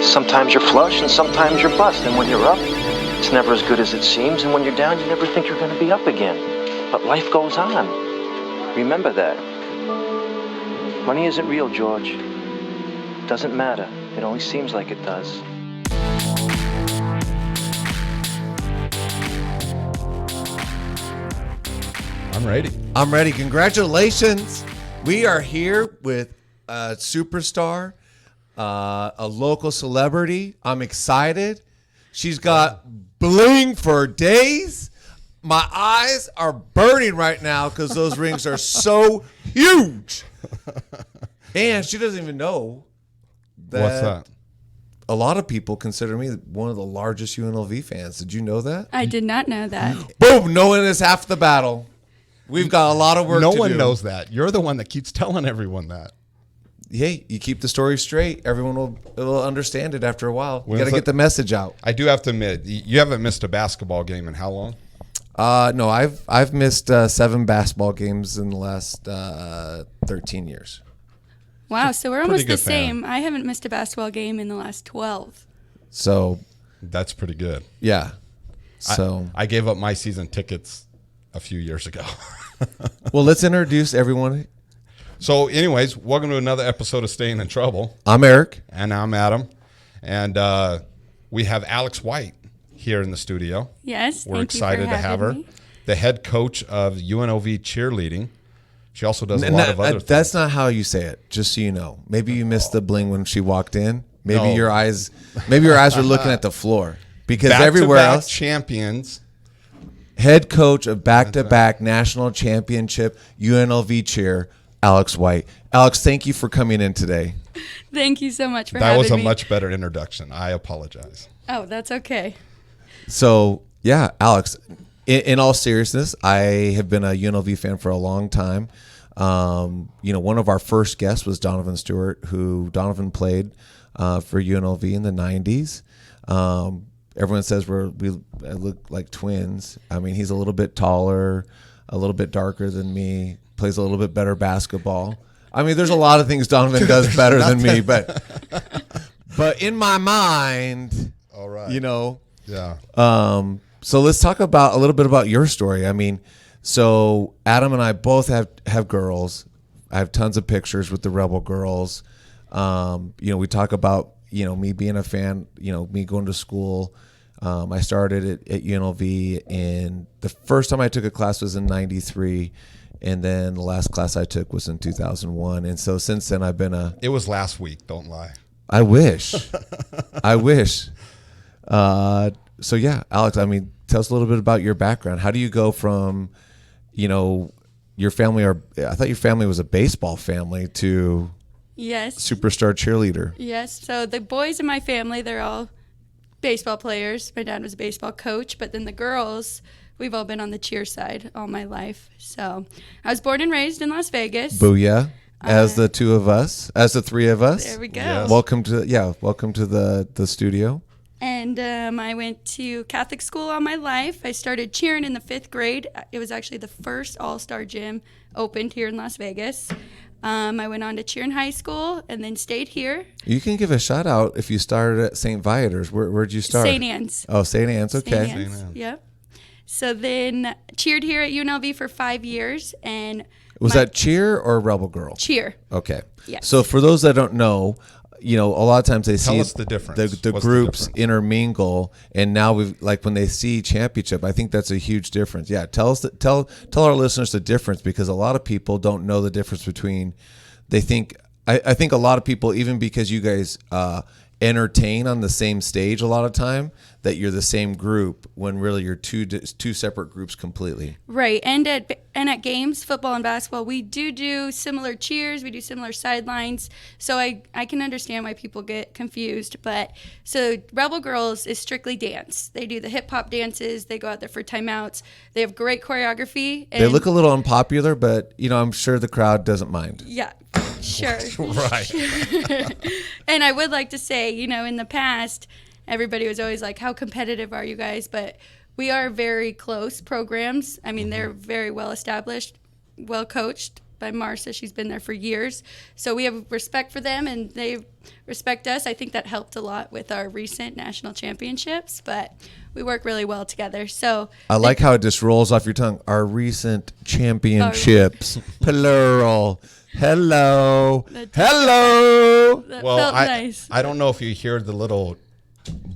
Sometimes you're flush and sometimes you're bust. And when you're up, it's never as good as it seems. And when you're down, you never think you're going to be up again. But life goes on. Remember that. Money isn't real, George. It doesn't matter. It only seems like it does. I'm ready. Congratulations. We are here with a superstar, a local celebrity. I'm excited. She's got bling for days. My eyes are burning right now because those rings are so huge. And she doesn't even know that. What's that? A lot of people consider me one of the largest UNLV fans. Did you know that? I did not know that. Boom. Knowing is half the battle. We've got a lot of work to do. No one knows that. You're the one that keeps telling everyone that. Hey, you keep the story straight, everyone will understand it after a while. You got to get the message out. I do have to admit, you haven't missed a basketball game in how long? No, I've missed 7 basketball games in the last 13 years. Wow, so we're almost the good fan. same. I haven't missed a basketball game in the last 12. So That's pretty good. yeah, so I gave up my season tickets a few years ago. well, let's introduce everyone. So anyways, welcome to another episode of Staying in Trouble. I'm Eric. And I'm Adam. And we have Alex White here in the studio. Yes, We're thank excited you for to have her. having me. The head coach of UNLV cheerleading. She also does a lot of other things. That's not how you say it, just so you know. Maybe you missed the bling when she walked in. Maybe No. your eyes were looking at the floor. Because everywhere Back-to-back else, champions. head coach of back-to-back national championship UNLV cheer, Alex White. Alex, thank you for coming in today. Thank you so much for That having was a me. much better introduction. I apologize. Oh, that's okay. So, yeah, Alex, in all seriousness, I have been a UNLV fan for a long time. One of our first guests was Donovan Stewart, who Donovan played for UNLV in the 90s. Everyone says we look like twins. I mean, he's a little bit taller, a little bit darker than me, plays a little bit better basketball. I mean, there's a lot of things Donovan does better than me, but in my mind, All right. Yeah. So let's talk about a little bit about your story. I mean, so Adam and I both have girls. I have tons of pictures with the Rebel girls. We talk about, me being a fan, me going to school. I started at UNLV, and the first time I took a class was in 93. And then the last class I took was in 2001. And so since then I've been it was last week. Don't lie. I wish. So yeah, Alex, I mean, tell us a little bit about your background. How do you go from, your family I thought your family was a baseball family to Yes. superstar cheerleader. Yes. So the boys in my family, they're all baseball players. My dad was a baseball coach, but then the girls, we've all been on the cheer side all my life. So I was born and raised in Las Vegas. Booyah. As the three of us. There we go. Yes. Welcome to the studio. And I went to Catholic school all my life. I started cheering in the 5th grade. It was actually the first all-star gym opened here in Las Vegas. I went on to cheer in high school and then stayed here. You can give a shout out if you started at St. Viator's. Where'd you start? St. Anne's. Oh, St. Anne's. Okay. St. Anne's. Yep. So then cheered here at UNLV for 5 years. And Was that cheer or Rebel Girl? cheer? Okay. Yes. So for those that don't know, a lot of times they Tell see us the difference. the What's the groups difference? intermingle, and now when they see championship, I think that's a huge difference. Yeah, tell our listeners the difference, because a lot of people don't know the difference between. They think I think a lot of people, even because you guys entertain on the same stage a lot of time, that you're the same group when really you're two separate groups completely. Right. And at games, football and basketball, we do similar cheers. We do similar sidelines. So I can understand why people get confused. But so Rebel Girls is strictly dance. They do the hip hop dances. They go out there for timeouts. They have great choreography. And They look a little unpopular, but I'm sure the crowd doesn't mind. yeah, sure. Right. And I would like to say, in the past, everybody was always like, how competitive are you guys? But we are very close programs. I mean, they're very well established, well coached. by Marcia. She's been there for years. So we have respect for them, and they respect us. I think that helped a lot with our recent national championships, but we work really well together. So I like how it just rolls off your tongue. Our recent championships, plural. Hello. Hello. that Well, felt I nice. I don't know if you hear the little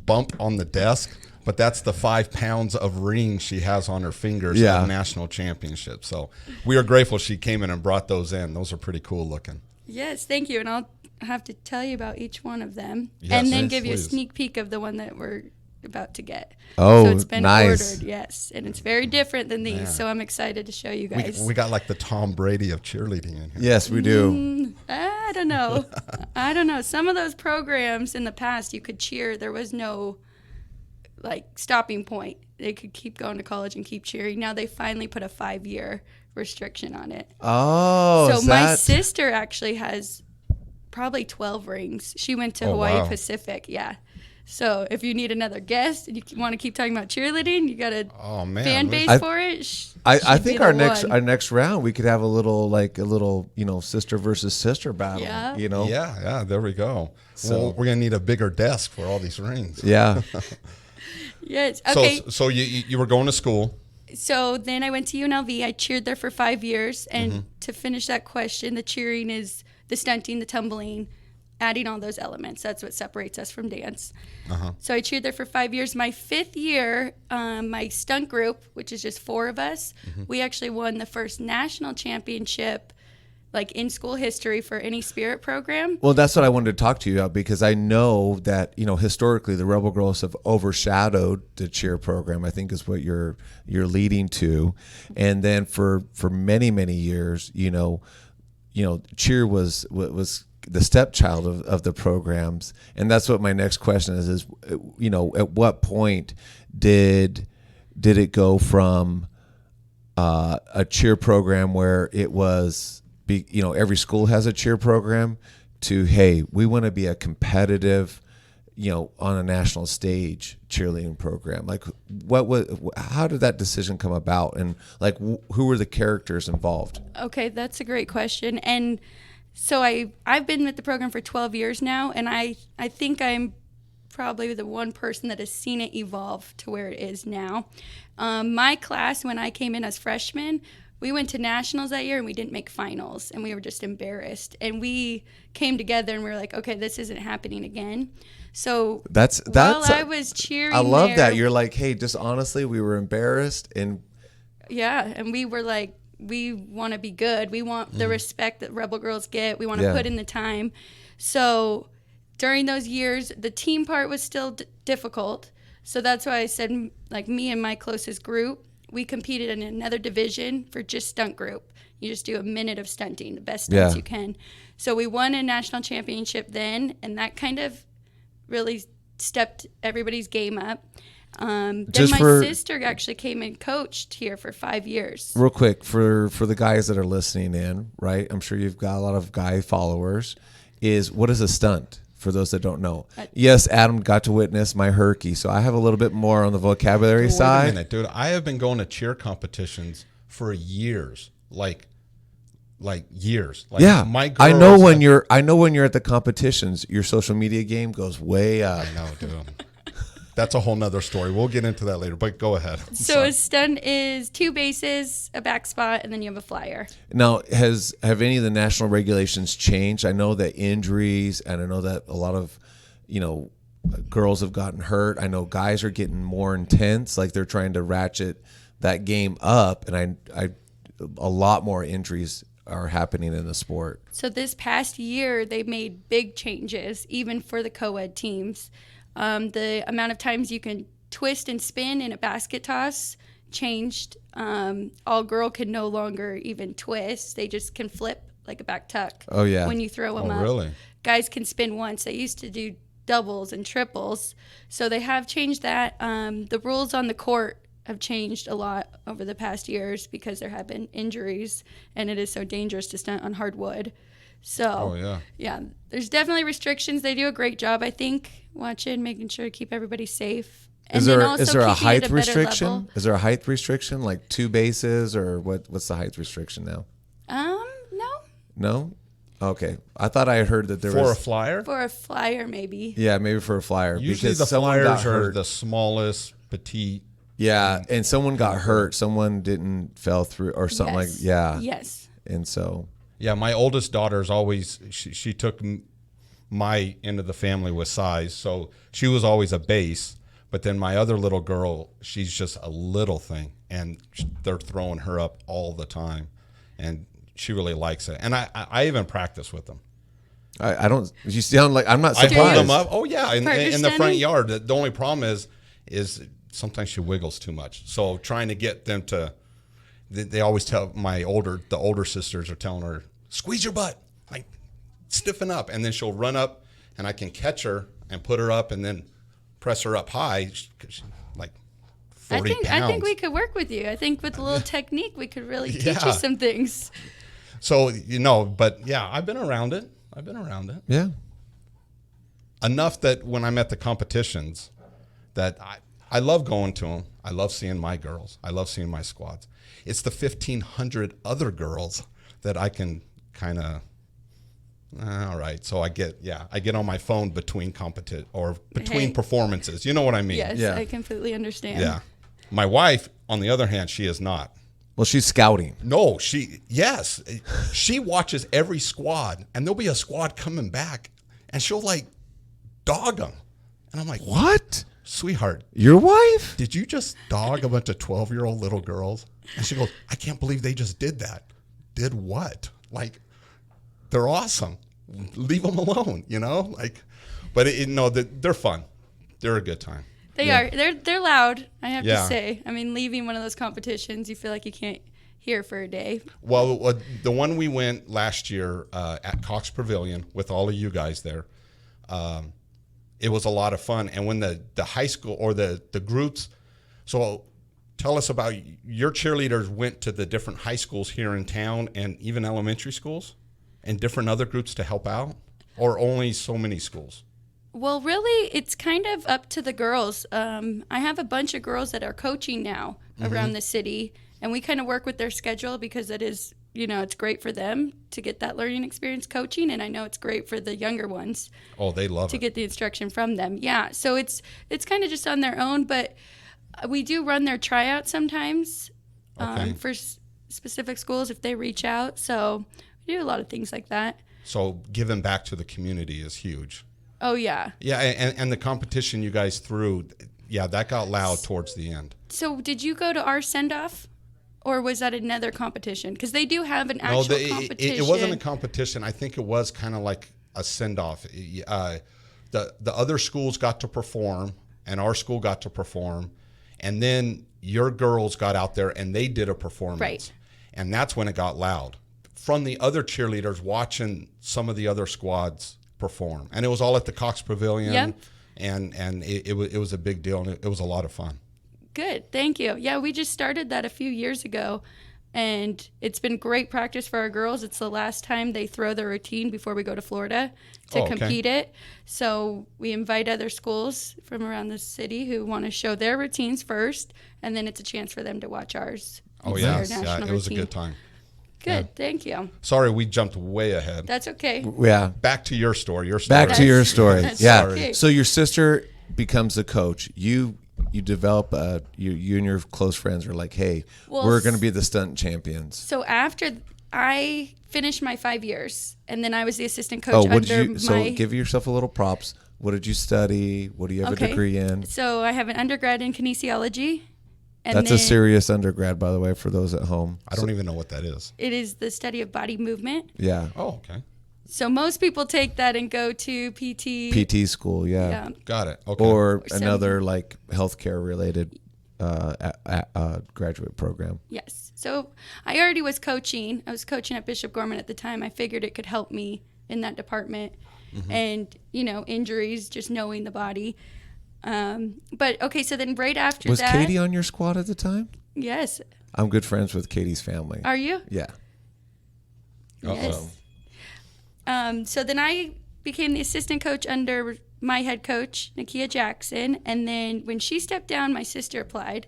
bump on the desk, but that's the 5 pounds of rings she has on her fingers Yeah. of national championship. So we are grateful she came in and brought those in. Those are pretty cool looking. Yes, thank you. And I'll have to tell you about each one of them, Yes, and then yes, give you a please. sneak peek of the one that we're about to get. Oh, so it's been nice. ordered, yes, and it's very different than these. Man. So I'm excited to show you We, guys. we got like the Tom Brady of cheerleading in here. Yes, we do. I don't know. I don't know. Some of those programs in the past, you could cheer. There was no like stopping point. They could keep going to college and keep cheering. Now they finally put a 5-year restriction on it. Oh, So is my that- sister actually has probably 12 rings. She went to Oh, Hawaii wow. Pacific. Yeah. So if you need another guest and you want to keep talking about cheerleading, you got a Oh man, fan base I- for it. I she'd think be our the next one. round we could have a little sister versus sister battle. Yeah. Yeah, there we go. So- Well, we're gonna need a bigger desk for all these rings. Yeah. Yes. Okay. So you were going to school. So then I went to UNLV. I cheered there for 5 years. And Mm-hmm. to finish that question, the cheering is the stunting, the tumbling, adding all those elements. That's what separates us from dance. So I cheered there for 5 years. My 5th year, my stunt group, which is just 4 of us, we actually won the first national championship, like in school history for any spirit program. Well, that's what I wanted to talk to you about because I know that, historically the Rebel Girls have overshadowed the cheer program, I think is what you're leading to. And then for many, many years, cheer was the stepchild of the programs. And that's what my next question is at what point did it go from a cheer program where it was every school has a cheer program to, hey, we want to be a competitive, on a national stage cheerleading program? Like how did that decision come about? And like, who were the characters involved? Okay, that's a great question. And so I've been with the program for 12 years now, and I think I'm probably the one person that has seen it evolve to where it is now. My class, when I came in as freshmen, we went to nationals that year and we didn't make finals, and we were just embarrassed. And we came together and we were like, okay, this isn't happening again. So That's while I was cheering, I love there, that. You're like, hey, just honestly, we were embarrassed and yeah, and we were like, we want to be good. We want the respect that Rebel Girls get. We want to Yeah. put in the time. So during those years, the team part was still difficult. So that's why I said, like, me and my closest group, we competed in another division for just stunt group. You just do a minute of stunting, the best stunts Yeah. you can. So we won a national championship then, and that kind of really stepped everybody's game up. Then Just my for- sister actually came and coached here for 5 years. real quick for the guys that are listening in, right? I'm sure you've got a lot of guy followers. What is a stunt for those that don't know? Yes, Adam got to witness my herky, so I have a little bit more on the vocabulary Wait side. a minute, dude. I have been going to cheer competitions for years, like years. Like Yeah, my girls I know when you're at the competitions, your social media game goes way up. I know, dude. That's a whole nother story. We'll get into that later, but go ahead. So a stunt is 2 bases, a back spot, and then you have a flyer. Now, have any of the national regulations changed? I know that injuries, and I know that a lot of, girls have gotten hurt. I know guys are getting more intense, like they're trying to ratchet that game up, and a lot more injuries are happening in the sport. So this past year, they made big changes, even for the co-ed teams. The amount of times you can twist and spin in a basket toss changed. All girl can no longer even twist. They just can flip like a back tuck. Oh, yeah. When you throw them Oh, up. really? Guys can spin once. They used to do doubles and triples. So they have changed that. The rules on the court have changed a lot over the past years because there have been injuries, and it is so dangerous to stunt on hardwood. So, yeah. there's definitely restrictions. They do a great job, I think, watching, making sure to keep everybody safe. And Is then there also a keeping it height better restriction? level. Is there a height restriction, like 2 bases, or what's the height restriction now? No, No? Okay. I thought I had heard that there For a was flyer? For a flyer, maybe. yeah, maybe for a flyer. Usually because the someone got flyers are hurt. the smallest, petite. Yeah, and someone got hurt. Someone didn't fell through or something like yeah. Yes. And so Yeah, my oldest daughter's always, she took my end of the family with size. So she was always a base. But then my other little girl, she's just a little thing. And they're throwing her up all the time. And she really likes it. And I even practice with them. I don't. You sound like I'm not I surprised. pull them up. Oh, yeah, in Partner the front standing? yard. The only problem is sometimes she wiggles too much. So trying to get them to, they always tell the older sisters are telling her, squeeze your butt, like stiffen up. And then she'll run up and I can catch her and put her up and then press her up high. Like 40 pounds. I think we could work with you. I think with a little technique, we could really teach Yeah. you some things. So, but yeah, I've been around it. Yeah. Enough that when I'm at the competitions that I love going to them. I love seeing my girls. I love seeing my squads. It's the 1,500 other girls that I can kind of, all right. So I get on my phone between performances. You know what I mean? Yes, Yeah. I completely understand. Yeah. My wife, on the other hand, she is not. Well, she's scouting. No, she watches every squad, and there'll be a squad coming back, and she'll like dog them. And I'm like, What? sweetheart, Your wife? did you just dog a bunch of 12-year-old little girls? And she goes, I can't believe they just did that. Did what? Like, they're awesome. Leave them alone, But they're fun. They're a good time. They are. They're loud, I have Yeah. to say. I mean, leaving one of those competitions, you feel like you can't hear for a day. Well, the one we went last year at Cox Pavilion with all of you guys there, it was a lot of fun. And when the high school or the groups, so tell us about your cheerleaders went to the different high schools here in town and even elementary schools and different other groups to help out, or only so many schools? Well, really, it's kind of up to the girls. I have a bunch of girls that are coaching now around the city, and we kind of work with their schedule because it is, it's great for them to get that learning experience coaching, and I know it's great for the younger ones Oh, they love to it. get the instruction from them. Yeah, so it's kind of just on their own, but we do run their tryouts sometimes Okay. for specific schools if they reach out. So we do a lot of things like that. So giving back to the community is huge. Oh, yeah. Yeah, and the competition you guys threw, yeah, that got loud towards the end. So did you go to our send-off, or was that another competition? Because they do have an actual competition. It wasn't a competition. I think it was kind of like a send-off. The other schools got to perform, and our school got to perform, and then your girls got out there and they did a performance. Right. And that's when it got loud from the other cheerleaders watching some of the other squads perform. And it was all at the Cox Pavilion. Yep. And it was a big deal, and it was a lot of fun. Good, thank you. Yeah, we just started that a few years ago, and it's been great practice for our girls. It's the last time they throw their routine before we go to Florida to Oh, okay. compete it. So we invite other schools from around the city who want to show their routines first, and then it's a chance for them to watch ours. Oh, It's yeah. their Yeah, national it was a routine. good time. Good, thank you. Sorry, we jumped way ahead. That's okay. Yeah. Back to your story. Back to your story. That's Yeah. okay. So your sister becomes a coach. You develop you and your close friends are like, hey, Well, we're going to be the stunt champions. So after I finished my 5 years, and then I was the assistant coach Oh, what under did you? So my. give yourself a little props. What did you study? What do you have a degree in? So I have an undergrad in kinesiology. And That's a then serious undergrad, by the way, for those at home. I don't even know what that is. It is the study of body movement. Yeah. Oh, okay. So most people take that and go to PT. PT school, yeah. Yeah. Got it. Okay. Or Some- another like healthcare related graduate program. Yes. So I already was coaching. I was coaching at Bishop Gorman at the time. I figured it could help me in that department. And, injuries, just knowing the body. But, okay, so then right after Was that. Katie on your squad at the time? Yes. I'm good friends with Katie's family. Are you? Yeah. Uh-oh. Yes. So then I became the assistant coach under my head coach, Nakia Jackson. And then when she stepped down, my sister applied.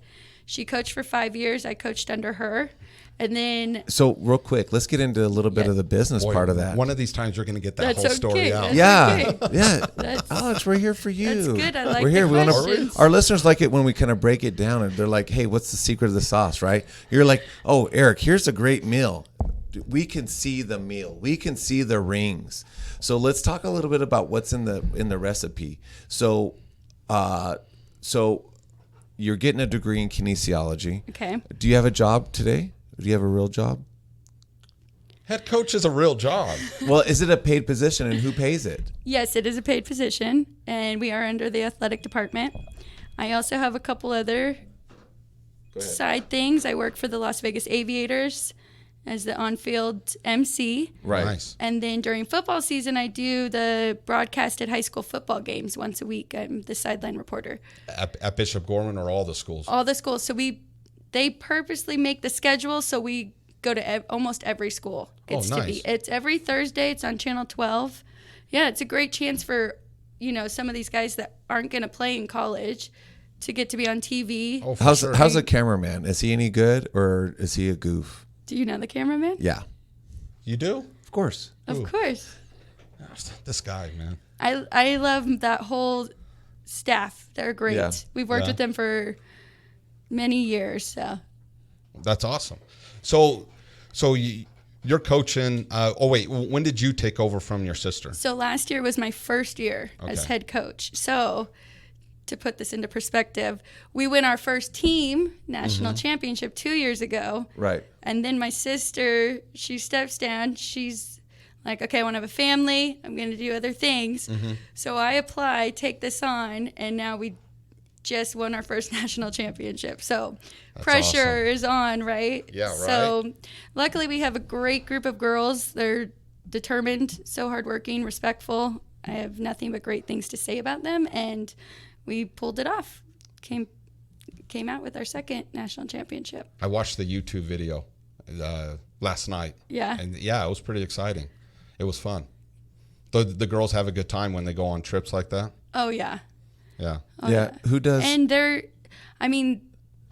She coached for 5 years. I coached under her. And then, So real quick, let's get into a little bit Yeah. of the business Boy, part of that. One of these times you're going to get that That's whole story okay. out. That's Yeah, okay. yeah. That's- Alex, we're here for you. That's good. I like We're here. the We wanna- questions. our listeners like it when we kind of break it down, and they're like, "Hey, what's the secret of the sauce?" Right? You're like, "Oh, Eric, here's a great meal. We can see the meal. We can see the rings." So let's talk a little bit about what's in the recipe. So you're getting a degree in kinesiology. Okay. Do you have a job today? Do you have a real job? Head coach is a real job. Well, is it a paid position, and who pays it? Yes, it is a paid position, and we are under the athletic department. I also have a couple other side things. I work for the Las Vegas Aviators as the on-field MC. Right. Nice. And then during football season, I do the broadcasted high school football games once a week. I'm the sideline reporter. At Bishop Gorman or all the schools? All the schools. So they purposely make the schedule so we go to almost every school. Gets to be. nice. It's every Thursday. It's on Channel 12. Yeah, it's a great chance for, some of these guys that aren't going to play in college to get to be on TV. Oh, for How's sure. how's the cameraman? Is he any good, or is he a goof? Do you know the cameraman? Yeah, You do? of course. Of course. This guy, man. I love that whole staff. They're great. Yeah. We've worked Yeah. with them for many years. So That's awesome. So you're coaching. When did you take over from your sister? So last year was my first year as Okay. head coach. So to put this into perspective, we win our first team national championship 2 years ago. Right. And then my sister, she steps down. She's like, okay, I want to have a family. I'm going to do other things. So I apply, take this on, and now we just won our first national championship. So pressure is on, right? Yeah, right. So luckily we have a great group of girls. They're determined, so hardworking, respectful. I have nothing but great things to say about them, and we pulled it off. Came out with our second national championship. I watched the YouTube video last night. Yeah. And yeah, it was pretty exciting. It was fun. The girls have a good time when they go on trips like that. Oh yeah. Yeah. Yeah. Who does? And they're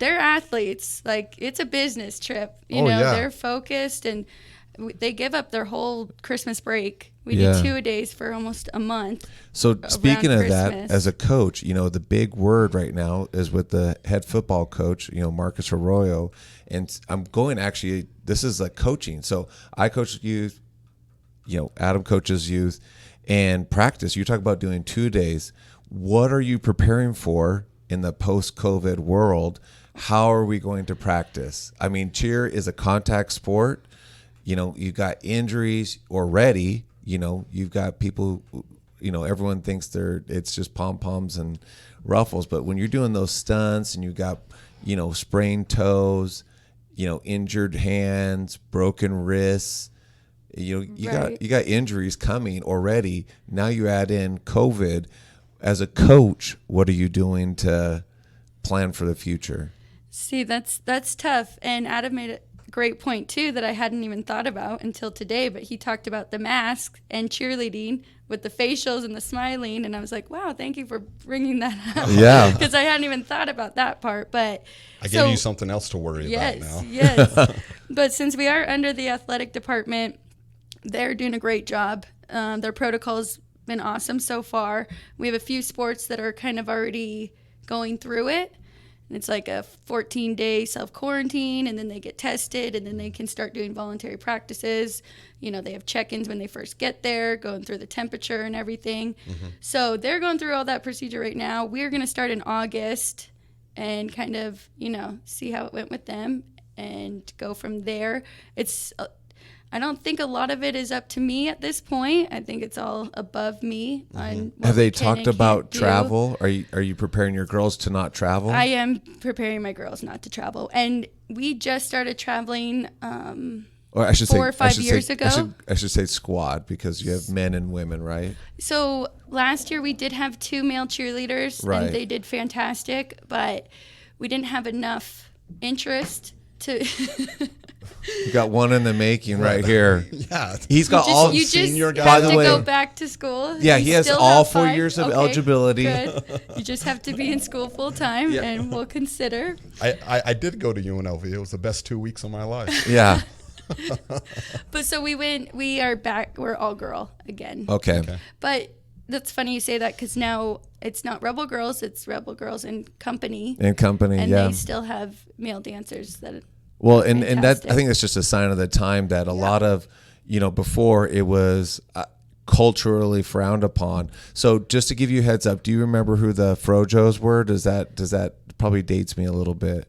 athletes. Like, it's a business trip. Yeah. They're focused, and they give up their whole Christmas break. We Yeah. do 2-a-days for almost a month. So speaking of that, Christmas. as a coach, the big word right now is with the head football coach, Marcus Arroyo, and I'm going actually. This is like coaching. So I coach youth. Adam coaches youth, and practice. You talk about doing 2 days. What are you preparing for in the post-COVID world? How are we going to practice? I mean, cheer is a contact sport. You've got injuries already. You've got people, everyone thinks it's just pom-poms and ruffles. But when you're doing those stunts and you've got, sprained toes, injured hands, broken wrists, you Right. got injuries coming already. Now you add in COVID. As a coach, what are you doing to plan for the future? See, that's tough. And Adam made a great point too that I hadn't even thought about until today. But he talked about the mask and cheerleading with the facials and the smiling, and I was like, wow, thank you for bringing that up. Yeah. Because I hadn't even thought about that part. But I gave you something else to worry about now. Yes. But since we are under the athletic department, they're doing a great job. Their protocol's been awesome so far. We have a few sports that are kind of already going through it. And it's like a 14-day self-quarantine, and then they get tested, and then they can start doing voluntary practices. They have check-ins when they first get there, going through the temperature and everything. So they're going through all that procedure right now. We're going to start in August and kind of, see how it went with them and go from there. I don't think a lot of it is up to me at this point. I think it's all above me. On what Have they we can talked and can't about do. travel? Are you preparing your girls to not travel? I am preparing my girls not to travel. And we just started traveling Or I should 4 or 5 years say, ago. I should say squad, because you have men and women, right? So last year we did have 2 male cheerleaders, Right. and they did fantastic, but we didn't have enough interest to You got one in the making right here. Yeah. He's got all. You just senior guy. By have the to way- go back to school. Yeah, You he has still all have 4 5? years of Okay, eligibility. Good. You just have to be in school full time, Yeah. and we'll consider. I did go to UNLV. It was the best 2 weeks of my life. Yeah. But so we are back. We're all girl again. Okay. But that's funny you say that because now it's not Rebel Girls, it's Rebel Girls and Company. And company. And yeah. they still have male dancers that. Well, and that, Fantastic. I think that's just a sign of the time that a lot of, before it was culturally frowned upon. So just to give you a heads up, do you remember who the Frojos were? Does that probably dates me a little bit?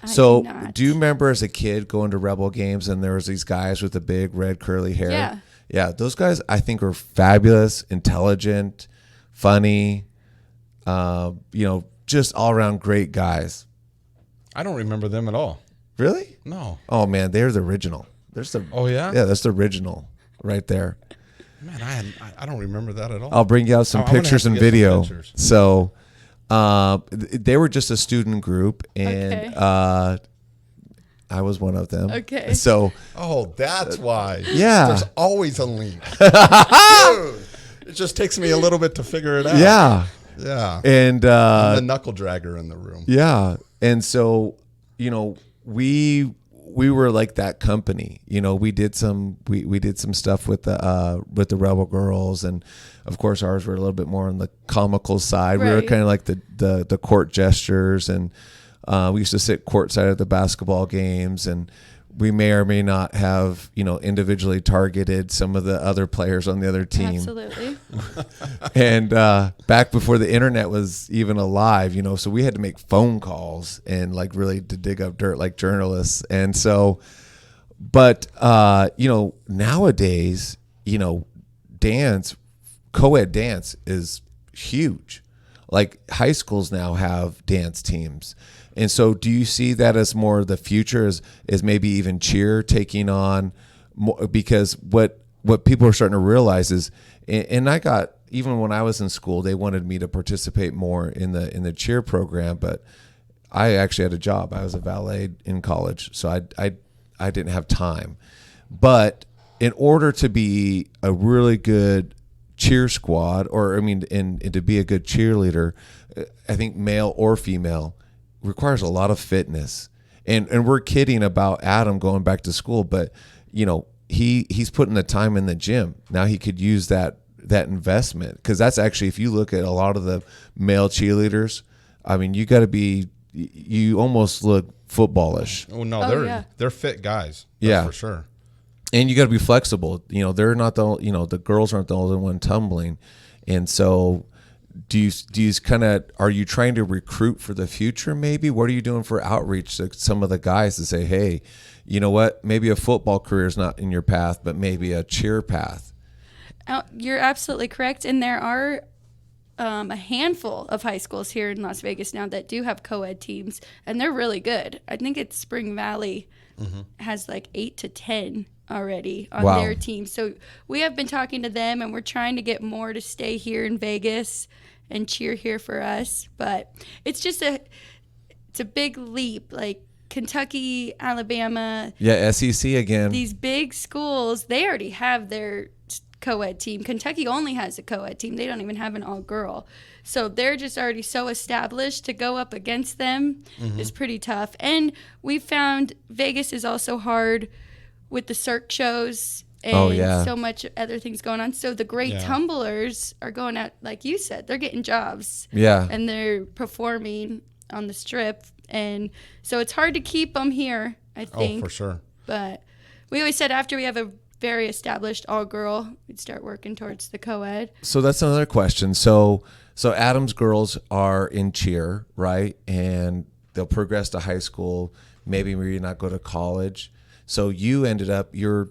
So do not. do you remember as a kid going to Rebel games and there was these guys with the big red curly hair? Yeah. Yeah, those guys I think are fabulous, intelligent, funny, just all around great guys. I don't remember them at all. Really? No. Oh man, they're the original. There's the Oh, yeah? Yeah, that's the original right there. Man, I don't remember that at all. I'll bring you out some I'm gonna pictures have and to get some video. pictures. So, they were just a student group, and Okay. I was one of them. Okay. So, Oh, that's why. Yeah. There's always a link. Dude, it just takes me a little bit to figure it out. yeah, Yeah. and I'm the knuckle dragger in the room. yeah, and so we were like that company. We did some stuff with the Rebel Girls, and of course ours were a little bit more on the comical side. We were Right. kind of like the court gestures, and we used to sit courtside at the basketball games, and we may or may not have individually targeted some of the other players on the other team. Absolutely. And back before the internet was even alive, so we had to make phone calls and like really to dig up dirt like journalists. And so, but nowadays, co-ed dance is huge. Like high schools now have dance teams. And so do you see that as more the future is maybe even cheer taking on more, because what people are starting to realize is, and I got, even when I was in school, they wanted me to participate more in the cheer program, but I actually had a job. I was a valet in college, so I didn't have time. But in order to be a really good cheer squad, and to be a good cheerleader, I think male or female requires a lot of fitness. And we're kidding about Adam going back to school, but he's putting the time in the gym. Now he could use that investment, because that's actually, if you look at a lot of the male cheerleaders, you almost look footballish. Oh no, Oh, they're fit guys. That's Yeah. for sure. And you got to be flexible. They're not the girls aren't the only one tumbling. And so do you are you trying to recruit for the future maybe? What are you doing for outreach to some of the guys to say, hey, you know what? Maybe a football career is not in your path, but maybe a cheer path. You're absolutely correct. And there are a handful of high schools here in Las Vegas now that do have co-ed teams, and they're really good. I think it's Spring Valley has like 8 to 10 already on Wow. their team. So we have been talking to them, and we're trying to get more to stay here in Vegas and cheer here for us. But it's just it's a big leap. Like Kentucky, Alabama, Yeah, SEC again. these big schools, they already have their co-ed team. Kentucky only has a co-ed team. They don't even have an all-girl. So they're just already so established. To go up against them is pretty tough. And we found Vegas is also hard with the circ shows and so much other things going on. So the great tumblers are going out, like you said, they're getting jobs. Yeah. And they're performing on the strip. And so it's hard to keep them here, I think. Oh, for sure. But we always said after we have a very established all-girl, we'd start working towards the co-ed. So that's another question. So Adam's girls are in cheer, right? And they'll progress to high school, maybe not go to college. So you ended up, you're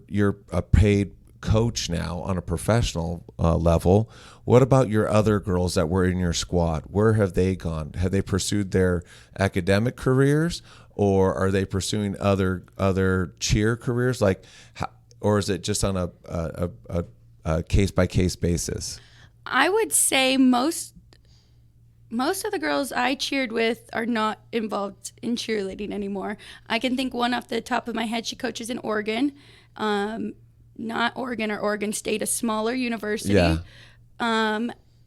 a paid coach now on a professional level. What about your other girls that were in your squad? Where have they gone? Have they pursued their academic careers, or are they pursuing other cheer careers? Or is it just on a case by case basis? I would say most most of the girls I cheered with are not involved in cheerleading anymore. I can think one off the top of my head. She coaches in Oregon, not Oregon or Oregon State, a smaller university. Yeah.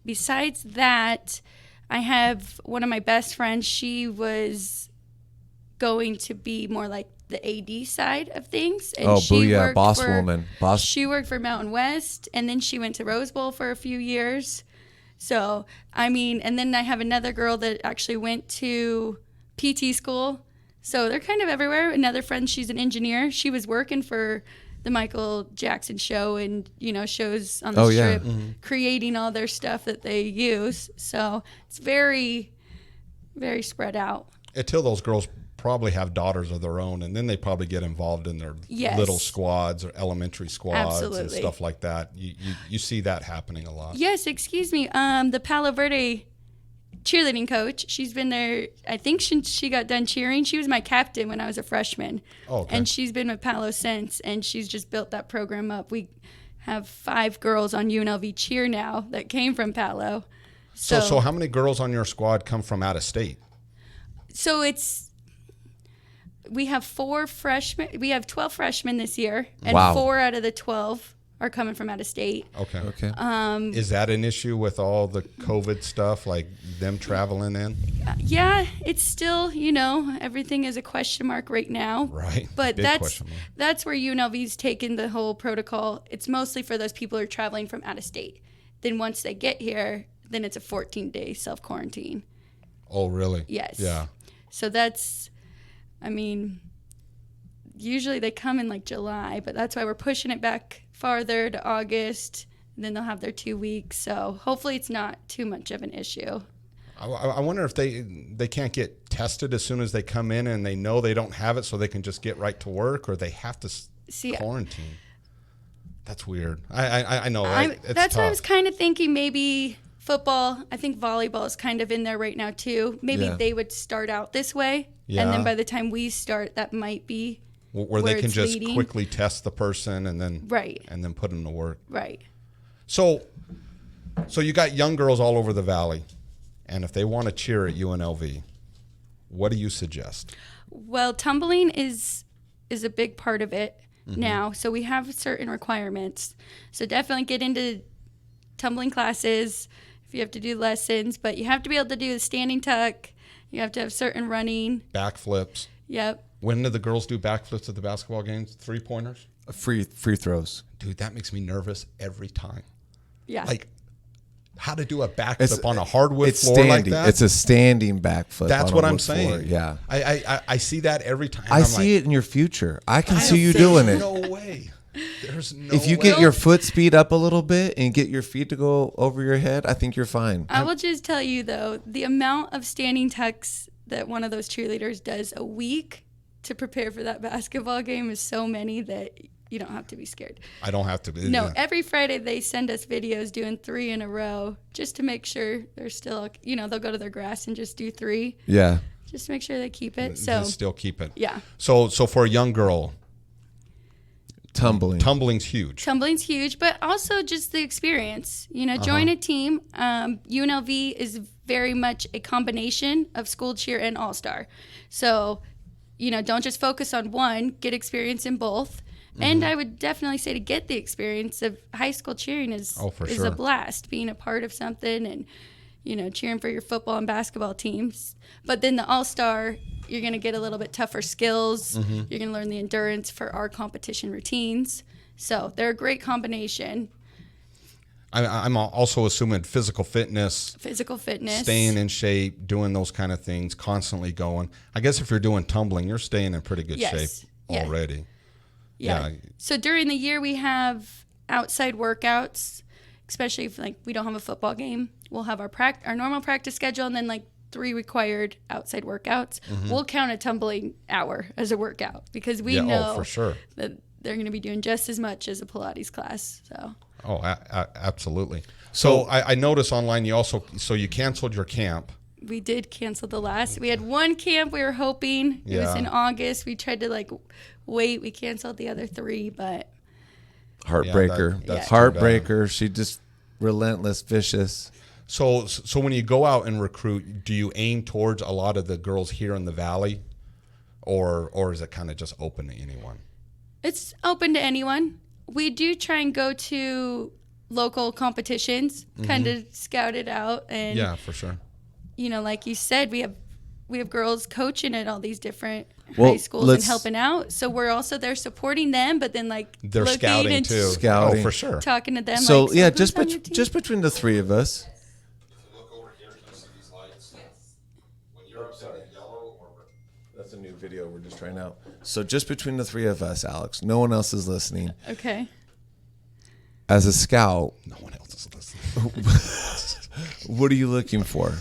Besides that, I have one of my best friends. She was going to be more like the AD side of things. And booyah, boss woman. She worked for Mountain West, and then she went to Rose Bowl for a few years. So, I mean, and then I have another girl that actually went to PT school. So they're kind of everywhere. Another friend, she's an engineer. She was working for the Michael Jackson show and, shows on the strip, creating all their stuff that they use. So it's very, very spread out. Until those girls probably have daughters of their own, and then they probably get involved in their little squads or elementary squads and stuff like that. You see that happening a lot. Yes, excuse me. The Palo Verde cheerleading coach, she's been there, I think, since she got done cheering. She was my captain when I was a freshman. Oh, okay. And she's been with Palo since, and she's just built that program up. We have 5 girls on UNLV cheer now that came from Palo. So how many girls on your squad come from out of state? So we have 4 freshmen. We have 12 freshmen this year, and 4 out of the 12 are coming from out of state. Okay. Is that an issue with all the COVID stuff, like them traveling in? Yeah, it's still, everything is a question mark right now. Right. But Big question mark. that's where UNLV's taken the whole protocol. It's mostly for those people who are traveling from out of state. Then once they get here, then it's a 14-day self-quarantine. Oh, really? Yes. Yeah. So usually they come in like July, but that's why we're pushing it back farther to August. And then they'll have their 2 weeks. So hopefully it's not too much of an issue. I wonder if they can't get tested as soon as they come in and they know they don't have it, so they can just get right to work, or they have to quarantine. That's weird. I know. It's that's tough. what I was kind of thinking. Maybe football. I think volleyball is kind of in there right now too. Maybe they would start out this way, and then by the time we start, that might be where they can just quickly test the person and then put them to work. Right. So you got young girls all over the valley, and if they want to cheer at UNLV, what do you suggest? Well, tumbling is a big part of it now. So we have certain requirements. So definitely get into tumbling classes if you have to do lessons, but you have to be able to do the standing tuck. You have to have certain running. Backflips. Yep. When do the girls do backflips at the basketball games? 3-pointers? Free throws. Dude, that makes me nervous every time. Yeah. Like, how to do a backflip on a hardwood floor standing. like that? It's a standing backflip. That's what I'm saying. Floor. Yeah. I see that every time. I see it in your future. I can see you doing it. No way. There's no If you way. get your foot speed up a little bit and get your feet to go over your head, I think you're fine. I will just tell you, though, the amount of standing tucks that one of those cheerleaders does a week to prepare for that basketball game is so many that you don't have to be scared. I don't have to be. No, every Friday they send us videos doing 3 in a row just to make sure they're still, they'll go to their grass and just do 3. Yeah. Just to make sure they keep it. Just still keep it. Yeah. So for a young girl, Tumbling's huge. Tumbling's huge, but also just the experience. Join a team. UNLV is very much a combination of school cheer and all-star. So, don't just focus on one. Get experience in both. And I would definitely say to get the experience of high school cheering is a blast. Being a part of something and, cheering for your football and basketball teams. But then the all-star, you're going to get a little bit tougher skills. You're going to learn the endurance for our competition routines. So they're a great combination. I'm also assuming physical fitness, staying in shape, doing those kind of things, constantly going. I guess if you're doing tumbling, you're staying in pretty good shape already. Yeah. So during the year, we have outside workouts, especially if we don't have a football game. We'll have our normal practice schedule and then 3 required outside workouts. We'll count a tumbling hour as a workout because we know for sure that they're going to be doing just as much as a Pilates class. So. Oh, absolutely. So I noticed online you canceled your camp. We did cancel the last. We had one camp we were hoping. It was in August. We tried to wait. We canceled the other 3, but heartbreaker. That's heartbreaker. She just relentless, vicious. So when you go out and recruit, do you aim towards a lot of the girls here in the Valley, or is it kind of just open to anyone? It's open to anyone. We do try and go to local competitions, kind of scout it out, and Yeah, for sure. Like you said, we have girls coaching at all these different Well, high schools and helping out. So we're also there supporting them, but then like They're looking scouting and too. Scouting. Oh, for sure. talking to them. So like, yeah, who's on your team? just between the three of us. Look over here, can you see these lights? When you're upset at yellow or That's a new video we're just trying out. So just between the three of us, Alex, no one else is listening. Okay. As a scout, No one else is listening. what are you looking for?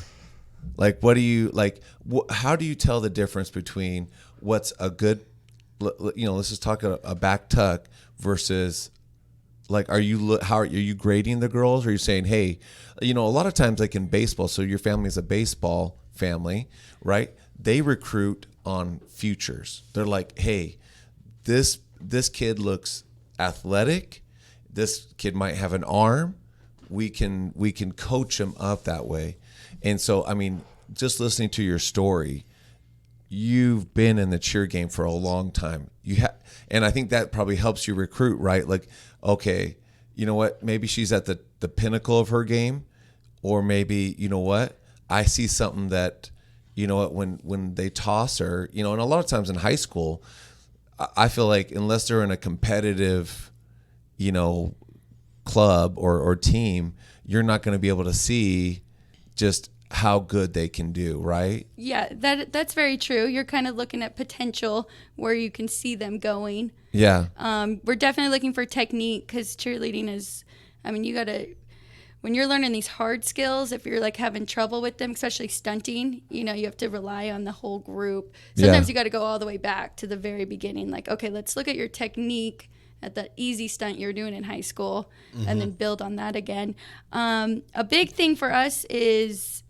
Like, what do you like? How do you tell the difference between what's a good, let's just talk a back tuck versus, like, how are you grading the girls? Or are you saying, hey, a lot of times like in baseball, so your family is a baseball family, right? They recruit on futures. They're like, hey, this kid looks athletic. This kid might have an arm. We can coach him up that way. And so, I mean, just listening to your story, you've been in the cheer game for a long time. And I think that probably helps you recruit, right? Like, okay, you know what? Maybe she's at the pinnacle of her game, or maybe, you know what? I see something that, when they toss her, and a lot of times in high school, I feel like unless they're in a competitive, club or team, you're not going to be able to see just how good they can do, right? Yeah, that's very true. You're kind of looking at potential where you can see them going. Yeah. We're definitely looking for technique, because cheerleading is, you got to, when you're learning these hard skills, if you're like having trouble with them, especially stunting, you have to rely on the whole group. Sometimes you got to go all the way back to the very beginning. Like, okay, let's look at your technique at that easy stunt you're doing in high school, and then build on that again. A big thing for us is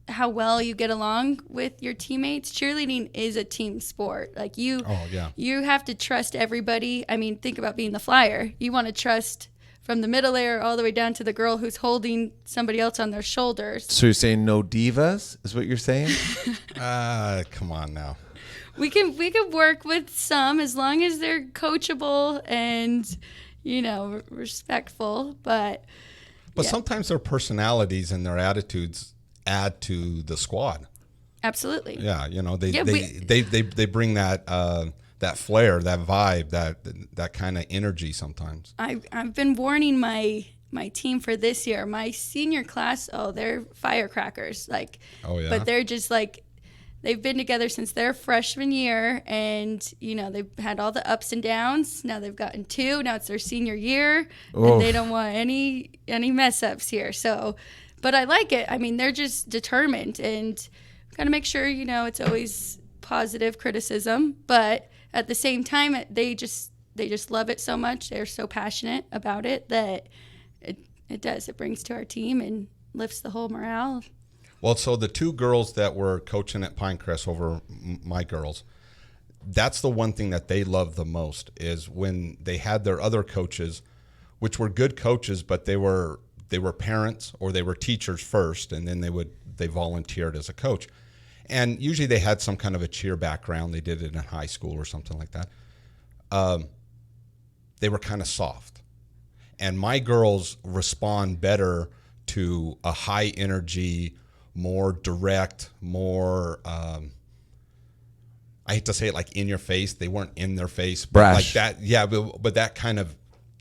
how well you get along with your teammates. Cheerleading is a team sport. Like you have to trust everybody. Think about being the flyer. You want to trust from the middle layer all the way down to the girl who's holding somebody else on their shoulders. So you're saying no divas is what you're saying? Come on now. We can work with some, as long as they're coachable and, respectful. But Sometimes their personalities and their attitudes add to the squad. Absolutely. Yeah, they bring that flair, that vibe, that kind of energy sometimes. I've been warning my team for this year. My senior class, they're firecrackers. Like, oh yeah. But they're just like, they've been together since their freshman year, and they've had all the ups and downs. Now they've gotten 2. Now it's their senior year, and they don't want any mess ups here. So, but I like it. They're just determined, and gotta make sure it's always positive criticism, but at the same time they just love it so much. They're so passionate about it that it brings to our team and lifts the whole morale. Well, so the 2 girls that were coaching at Pinecrest over my girls, that's the one thing that they love the most, is when they had their other coaches, which were good coaches, but they were parents or they were teachers first, and then they volunteered as a coach. And usually they had some kind of a cheer background. They did it in high school or something like that. They were kind of soft. And my girls respond better to a high energy, more direct, more, I hate to say it, like in your face. They weren't in their face. But brash. Like that, yeah, but that kind of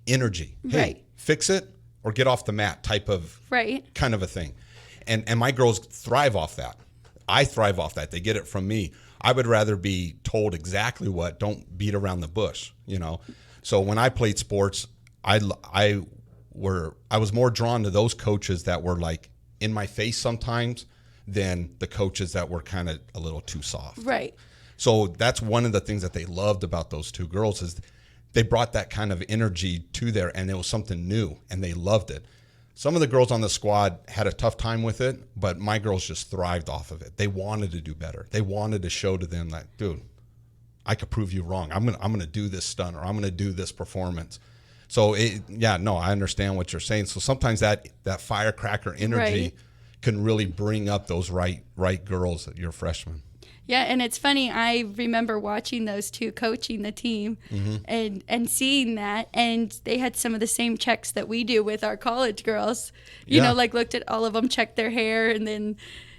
energy. Hey, Right. fix it or get off the mat type of kind of a thing. And my girls thrive off that. I thrive off that. They get it from me. I would rather be told exactly what. Don't beat around the bush, So when I played sports, I was more drawn to those coaches that were like in my face sometimes than the coaches that were kind of a little too soft. Right. So that's one of the things that they loved about those 2 girls, is they brought that kind of energy to there, and it was something new, and they loved it. Some of the girls on the squad had a tough time with it, but my girls just thrived off of it. They wanted to do better. They wanted to show to them that, dude, I could prove you wrong. I'm gonna do this stunt, or I'm gonna do this performance. So I understand what you're saying. So sometimes that firecracker energy Right. can really bring up those right girls that you're freshmen. Yeah, and it's funny. I remember watching those two coaching the team and seeing that, and they had some of the same checks that we do with our college girls. You Yeah. know, like looked at all of them, checked their hair, and then,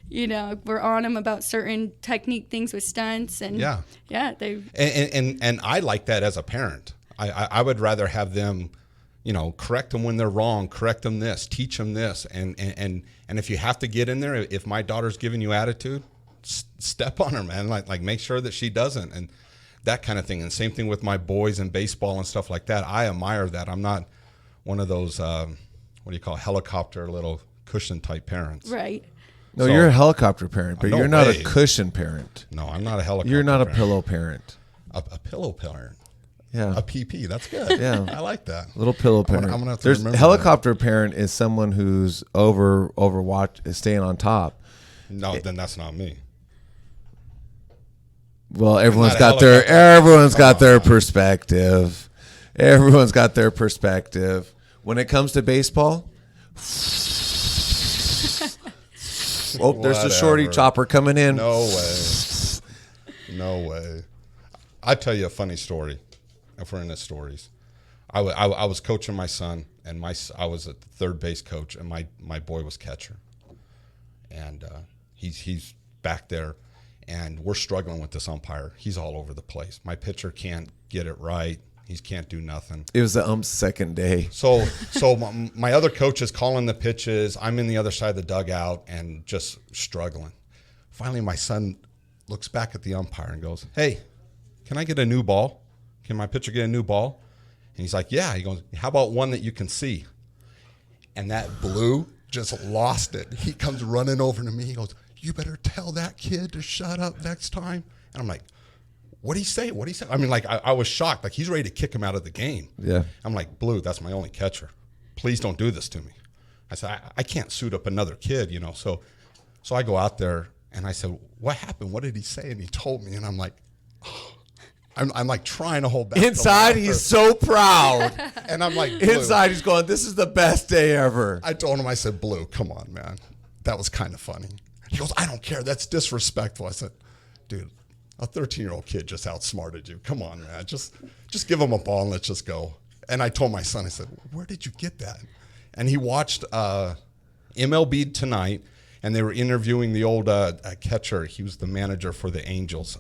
you know, we're on them about certain technique things with stunts. And they. And I like that as a parent. I would rather have them, you know, correct them when they're wrong, correct them this, teach them this, and if you have to get in there, if my daughter's giving you attitude, step on her, man. Like make sure that she doesn't, and that kind of thing. And same thing with my boys in baseball and stuff like that. I admire that. I'm not one of those helicopter little cushion type parents. Right. No, So- you're a helicopter parent, but No you're not way. a cushion parent. No, I'm not a helicopter. You're not a parent. pillow parent. A pillow parent. Yeah. A PP. That's good. Yeah. I like that. Little pillow gonna- parent. I'm gonna have to There's remember helicopter parent is someone who's staying on top. No, then that's not me. Well, everyone's not a got their helicopter. perspective. Everyone's got their perspective. When it comes to baseball, there's a shorty Whatever. chopper coming in. No way. No way. I'll tell you a funny story if we're into stories. I was coaching my son, and I was a third base coach, and my boy was catcher. And he's back there, and we're struggling with this umpire. He's all over the place. My pitcher can't get it right. He can't do nothing. It was the ump's second day. So my other coach is calling the pitches. I'm in the other side of the dugout and just struggling. Finally, my son looks back at the umpire and goes, "Hey, can I get a new ball? Can my pitcher get a new ball?" And he's like, "Yeah." He goes, "How about one that you can see?" And that blue just lost it. He comes running over to me. He goes, "You better tell that kid to shut up next time." And I'm like, "What'd he say? What'd he say?" I mean, like, I was shocked. Like, he's ready to kick him out of the game. Yeah. I'm like, "Blue, that's my only catcher. Please don't do this to me." I said, I can't suit up another kid, you know. So I go out there, and I said, "What happened? What did he say?" And he told me, and I'm like, oh. I'm like trying to hold back. the Inside, laughter. he's so proud. And I'm like, "Blue." Inside, he's going, "This is the best day ever." I told him, I said, "Blue, come on, man. That was kind of funny." He goes, "I don't care. That's disrespectful." I said, "Dude, a 13-year-old kid just outsmarted you. Come on, man. Just give him a ball and let's just go." And I told my son, I said, "Where did you get that?" And he watched MLB Tonight, and they were interviewing the old catcher. He was the manager for the Angels,